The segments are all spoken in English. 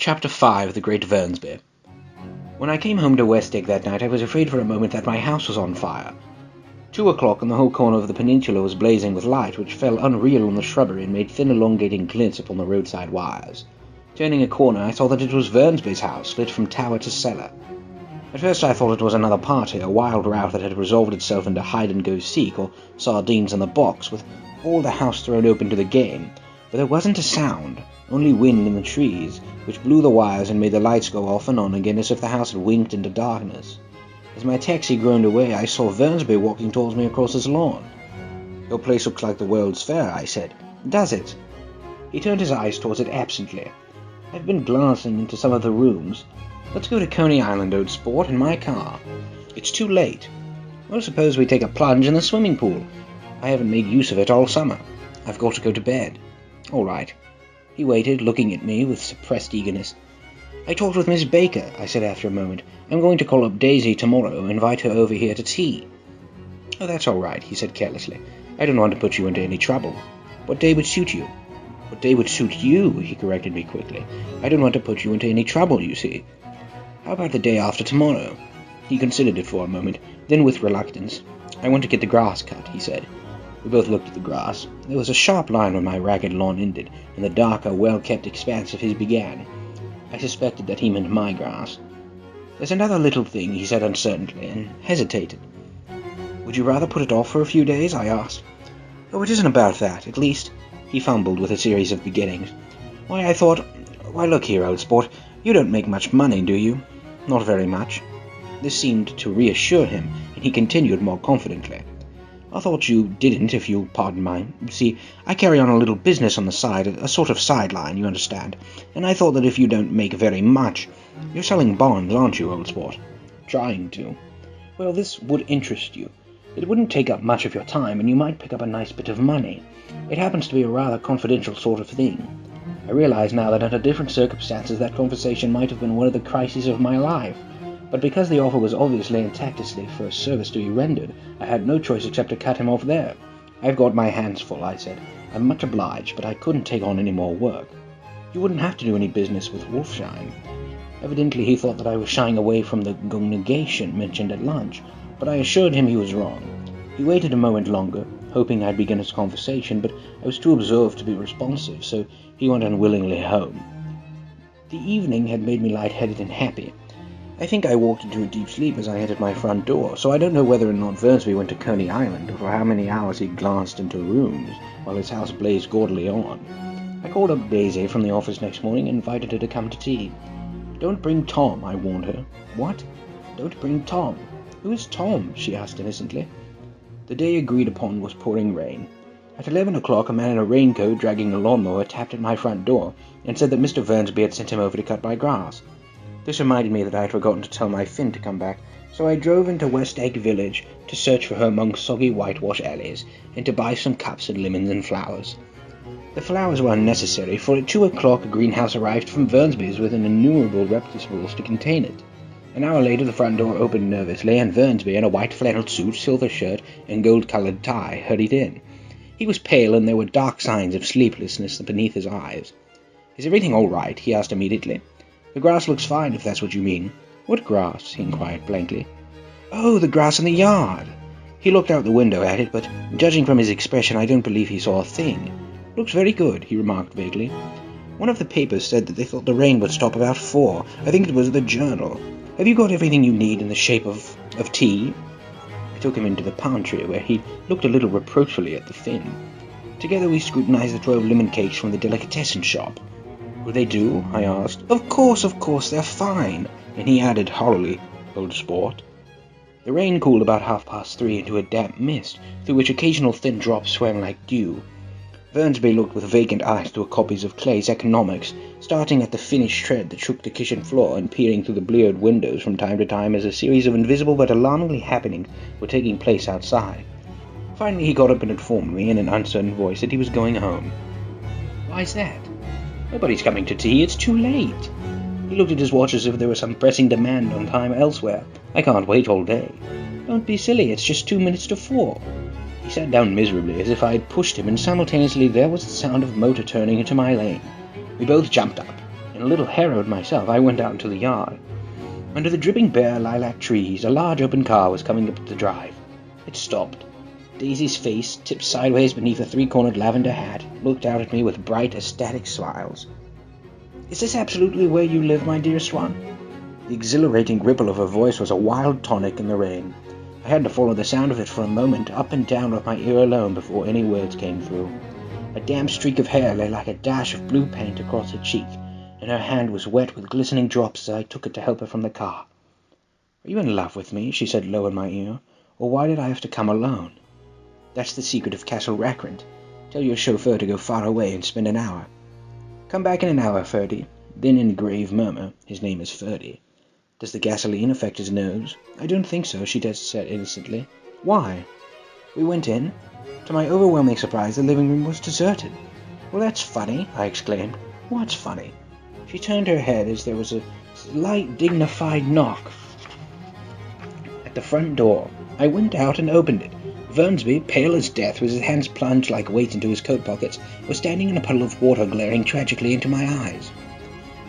Chapter 5 The Great Vernsby. When I came home to Westegg that night, I was afraid for a moment that my house was on fire. 2 o'clock, and the whole corner of the peninsula was blazing with light, which fell unreal on the shrubbery and made thin elongating glints upon the roadside wires. Turning a corner, I saw that it was Vernsby's house, lit from tower to cellar. At first I thought it was another party, a wild rout that had resolved itself into hide-and-go-seek, or sardines in the box, with all the house thrown open to the game. But there wasn't a sound, only wind in the trees, which blew the wires and made the lights go off and on again as if the house had winked into darkness. As my taxi groaned away, I saw Vernsby walking towards me across his lawn. "Your place looks like the World's Fair," I said. "Does it?" He turned his eyes towards it absently. "I've been glancing into some of the rooms. Let's go to Coney Island, old sport, in my car." "It's too late." "Well, suppose we take a plunge in the swimming pool. I haven't made use of it all summer. I've got to go to bed." "All right." He waited, looking at me with suppressed eagerness. "I talked with Miss Baker," I said after a moment. "I'm going to call up Daisy tomorrow and invite her over here to tea." "Oh, that's all right," he said carelessly. "I don't want to put you into any trouble. What day would suit you?" "What day would suit you?" he corrected me quickly. "I don't want to put you into any trouble, you see." "How about the day after tomorrow?" He considered it for a moment, then with reluctance. "I want to get the grass cut," he said. We both looked at the grass. There was a sharp line where my ragged lawn ended, and the darker, well-kept expanse of his began. I suspected that he meant my grass. "There's another little thing," he said uncertainly, and hesitated. "Would you rather put it off for a few days?" I asked. "Oh, it isn't about that. At least—" He fumbled with a series of beginnings. "Why, I thought— Why, look here, old sport. You don't make much money, do you?" "Not very much." This seemed to reassure him, and he continued more confidently. "I thought you didn't, if you'll pardon my— See, I carry on a little business on the side, a sort of sideline, you understand, and I thought that if you don't make very much— You're selling bonds, aren't you, old sport?" "Trying to." "Well, this would interest you. It wouldn't take up much of your time, and you might pick up a nice bit of money. It happens to be a rather confidential sort of thing." I realize now that under different circumstances that conversation might have been one of the crises of my life. But because the offer was obviously and tactlessly for a service to be rendered, I had no choice except to cut him off there. "I've got my hands full," I said. "I'm much obliged, but I couldn't take on any more work." "You wouldn't have to do any business with Wolfsheim." Evidently he thought that I was shying away from the negation mentioned at lunch, but I assured him he was wrong. He waited a moment longer, hoping I'd begin his conversation, but I was too absorbed to be responsive, so he went unwillingly home. The evening had made me lightheaded and happy. I think I walked into a deep sleep as I entered my front door, so I don't know whether or not Vernsby went to Coney Island, or for how many hours he glanced into rooms while his house blazed gaudily on. I called up Daisy from the office next morning and invited her to come to tea. "Don't bring Tom," I warned her. "What?" "Don't bring Tom." "Who is Tom?" she asked innocently. The day agreed upon was pouring rain. At 11 o'clock, a man in a raincoat dragging a lawnmower tapped at my front door and said that Mr. Vernsby had sent him over to cut my grass. This reminded me that I had forgotten to tell my Finn to come back, so I drove into Westegg village to search for her among soggy whitewash alleys, and to buy some cups and lemons and flowers. The flowers were unnecessary, for at 2 o'clock a greenhouse arrived from Vernsby's with an innumerable reptiles to contain it. An hour later the front door opened nervously, and Vernsby, in a white flannel suit, silver shirt, and gold-coloured tie, hurried in. He was pale, and there were dark signs of sleeplessness beneath his eyes. "Is everything all right?" he asked immediately. "The grass looks fine, if that's what you mean." "What grass?" he inquired blankly. "Oh, the grass in the yard." He looked out the window at it, but judging from his expression I don't believe he saw a thing. "Looks very good," he remarked vaguely. "One of the papers said that they thought the rain would stop about 4. I think it was the Journal. Have you got everything you need in the shape of tea?" I took him into the pantry, where he looked a little reproachfully at the Finn. Together we scrutinized the 12 lemon cakes from the delicatessen shop. "Will they do?" I asked. Of course, they're fine," and he added hollowly, "Old sport." The rain cooled about 3:30 into a damp mist, through which occasional thin drops swam like dew. Vernsby looked with vacant eyes through copies of Clay's Economics, starting at the finished tread that shook the kitchen floor and peering through the bleared windows from time to time as a series of invisible but alarmingly happenings were taking place outside. Finally he got up and informed me in an uncertain voice that he was going home. "Why's that?" "Nobody's coming to tea. It's too late." He looked at his watch as if there was some pressing demand on time elsewhere. "I can't wait all day." "Don't be silly. It's just 2 minutes to 4. He sat down miserably, as if I had pushed him, and simultaneously there was the sound of a motor turning into my lane. We both jumped up, and and a little harrowed myself, I went out into the yard. Under the dripping bare lilac trees, a large open car was coming up the drive. It stopped. Daisy's face, tipped sideways beneath a three-cornered lavender hat, looked out at me with bright, ecstatic smiles. "Is this absolutely where you live, my dear Swan?" The exhilarating ripple of her voice was a wild tonic in the rain. I had to follow the sound of it for a moment, up and down with my ear alone, before any words came through. A damp streak of hair lay like a dash of blue paint across her cheek, and her hand was wet with glistening drops as I took it to help her from the car. "Are you in love with me?" she said low in my ear. "Or why did I have to come alone? That's the secret of Castle Rackrent. Tell your chauffeur to go far away and spend an hour. Come back in an hour, Ferdy." Then in a grave murmur, "His name is Ferdy. Does the gasoline affect his nose?" "I don't think so," she said innocently. "Why?" We went in. To my overwhelming surprise, the living room was deserted. "Well, that's funny," I exclaimed. "What's funny?" She turned her head as there was a slight, dignified knock at the front door. I went out and opened it. Vernsby, pale as death, with his hands plunged like weight into his coat pockets, was standing in a puddle of water glaring tragically into my eyes.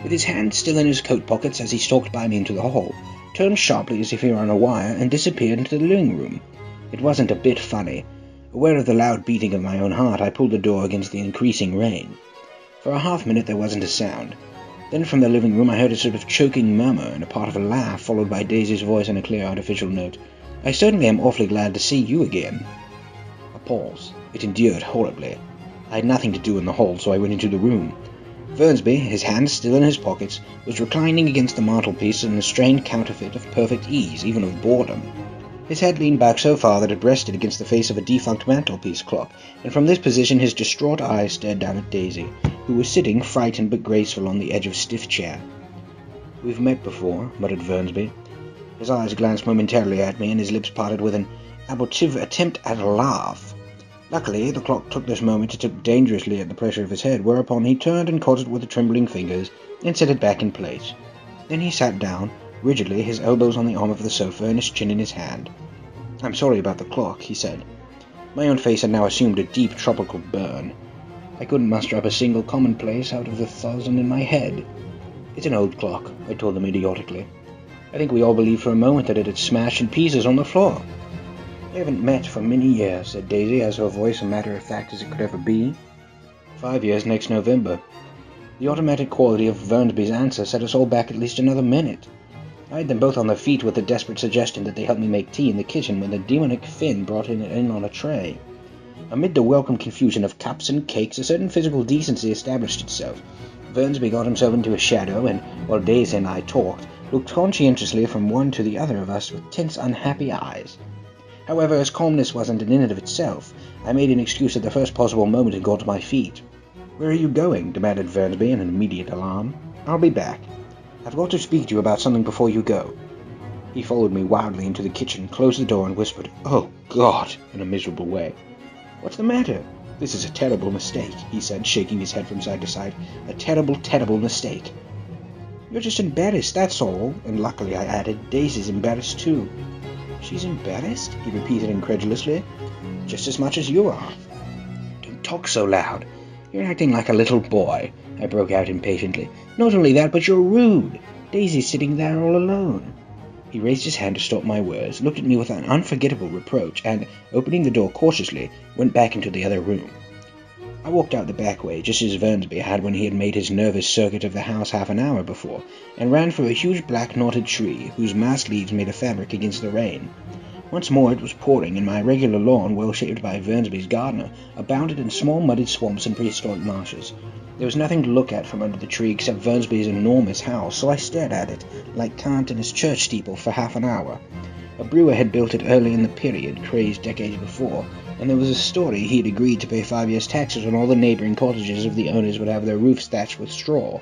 With his hands still in his coat pockets as he stalked by me into the hall, turned sharply as if he were on a wire, and disappeared into the living room. It wasn't a bit funny. Aware of the loud beating of my own heart, I pulled the door against the increasing rain. For a half-minute there wasn't a sound. Then from the living room I heard a sort of choking murmur and a part of a laugh, followed by Daisy's voice in a clear artificial note. "I certainly am awfully glad to see you again." A pause. It endured horribly. I had nothing to do in the hall, so I went into the room. Vernsby, his hands still in his pockets, was reclining against the mantelpiece in a strained counterfeit of perfect ease, even of boredom. His head leaned back so far that it rested against the face of a defunct mantelpiece clock, and from this position his distraught eyes stared down at Daisy, who was sitting, frightened but graceful, on the edge of a stiff chair. "We've met before," muttered Vernsby. His eyes glanced momentarily at me, and his lips parted with an abortive attempt at a laugh. Luckily, the clock took this moment to tip dangerously at the pressure of his head, whereupon he turned and caught it with trembling fingers, and set it back in place. Then he sat down, rigidly, his elbows on the arm of the sofa and his chin in his hand. "I'm sorry about the clock," he said. My own face had now assumed a deep tropical burn. I couldn't muster up a single commonplace out of the 1,000 in my head. "It's an old clock," I told them idiotically. "I think we all believed for a moment that it had smashed in pieces on the floor." "We haven't met for many years," said Daisy, as her voice a matter-of-fact as it could ever be. 5 years next November." The automatic quality of Vernsby's answer set us all back at least another minute. I had them both on their feet with the desperate suggestion that they help me make tea in the kitchen when the demonic Finn brought it in on a tray. Amid the welcome confusion of cups and cakes, a certain physical decency established itself. Vernsby got himself into a shadow, and, while Daisy and I talked, looked conscientiously from one to the other of us with tense, unhappy eyes. However, as calmness wasn't an end of itself, I made an excuse at the first possible moment and got to my feet. "Where are you going?" demanded Vernsby in an immediate alarm. "I'll be back. I've got to speak to you about something before you go." He followed me wildly into the kitchen, closed the door, and whispered, "Oh, God," in a miserable way. "What's the matter?" "This is a terrible mistake," he said, shaking his head from side to side. "A terrible, terrible mistake." "You're just embarrassed, that's all." And luckily, I added, "Daisy's embarrassed too." "She's embarrassed?" he repeated incredulously. "Just as much as you are." "Don't talk so loud. You're acting like a little boy," I broke out impatiently. "Not only that, but you're rude. Daisy's sitting there all alone." He raised his hand to stop my words, looked at me with an unforgettable reproach, and, opening the door cautiously, went back into the other room. I walked out the back way, just as Vernsby had when he had made his nervous circuit of the house half an hour before, and ran for a huge black knotted tree, whose massed leaves made a fabric against the rain. Once more it was pouring, and my regular lawn, well shaped by Vernsby's gardener, abounded in small muddied swamps and prehistoric marshes. There was nothing to look at from under the tree except Vernsby's enormous house, so I stared at it, like Kant in his church steeple, for half an hour. A brewer had built it early in the period, crazed decades before, and there was a story he had agreed to pay 5 years' taxes on all the neighbouring cottages if the owners would have their roofs thatched with straw.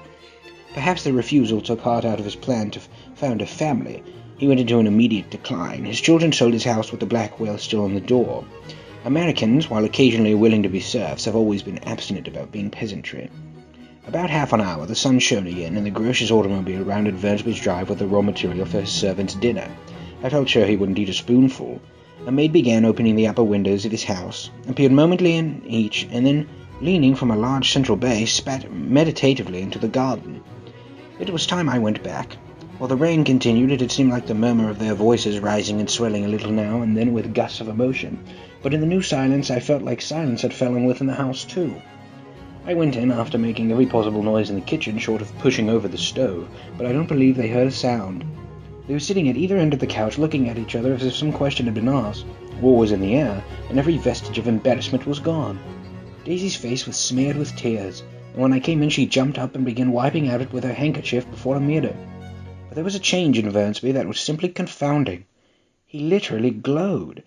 Perhaps the refusal took heart out of his plan to found a family. He went into an immediate decline. His children sold his house with the black whale still on the door. Americans, while occasionally willing to be serfs, have always been abstinent about being peasantry. About half an hour, the sun shone again, and the grocer's automobile rounded Vernsby's drive with the raw material for his servant's dinner. I felt sure he wouldn't eat a spoonful. A maid began opening the upper windows of his house, appeared momently in each, and then, leaning from a large central bay, spat meditatively into the garden. It was time I went back. While the rain continued, it had seemed like the murmur of their voices rising and swelling a little now and then with gusts of emotion, but in the new silence I felt like silence had fallen within the house too. I went in after making every possible noise in the kitchen short of pushing over the stove, but I don't believe they heard a sound. They were sitting at either end of the couch looking at each other as if some question had been asked. War was in the air, and every vestige of embarrassment was gone. Daisy's face was smeared with tears, and when I came in she jumped up and began wiping at it with her handkerchief before a mirror. But there was a change in Vernsby that was simply confounding. He literally glowed.